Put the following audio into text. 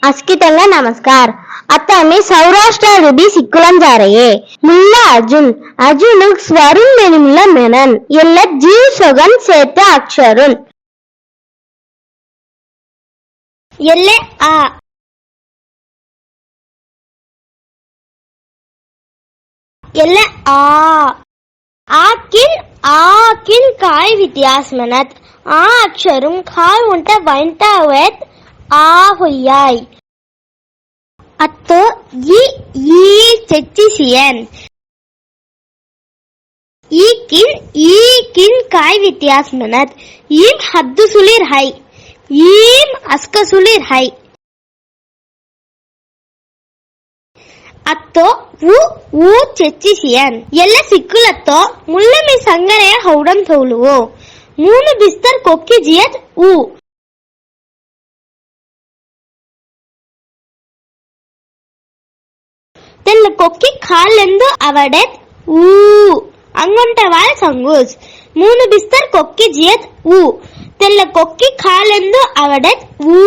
अस्कितला नमस्कार. आता मी सौराष्ट्र रुबी सिक्कुलम जा रही है. मुल्ला अर्जुन स्वरुण मेनुमुल्ला मेनन एल्ला जीव सोगन சேர்த்த அக்ஷருன் எல்லே ஆக்கின் காய் வித்தியாசமனத் ஆ அக்ஷரும் காய் உண்ட வைண்டாவத் ஆ ஹொய்யாய் அத்தோ ஈ செச்சிசியன் ஈக்கின் காய் வித்தியாசமனத் ஈம் ஹத்து சுளிர் ஹை ஈம் அஸ்க சுளிர் ஹை அத்தோ ஊ செச்சிசியன் ಎಲ್ಲ ಸಿಕ್ಕುಲತ್ತೋ ಮುಲ್ಲಮಿ ಸಂಗರೆಯ ಹೌಡಂ ತೌಲುವೋ ಮೂನು ಬಿಸ್ತರ್ ಕೊಕ್ಕಿ ಜಿಯತ್ ಊ ತೆಲ್ಲ ಕೊಕ್ಕಿ ಕಾಲೆಂದು ಅವಡೆತ್ ಊ ಅಂಗೊಂಟ ವಾಲ್ ಸಂಗೂಸ್ ಮೂನು ಬಿಸ್ತರ್ ಕೊಕ್ಕಿ ಜಿಯತ್ ಊ ತೆಲ್ಲ ಕೊಕ್ಕಿ ಕಾಲೆಂದು ಅವಡೆತ್ ಊ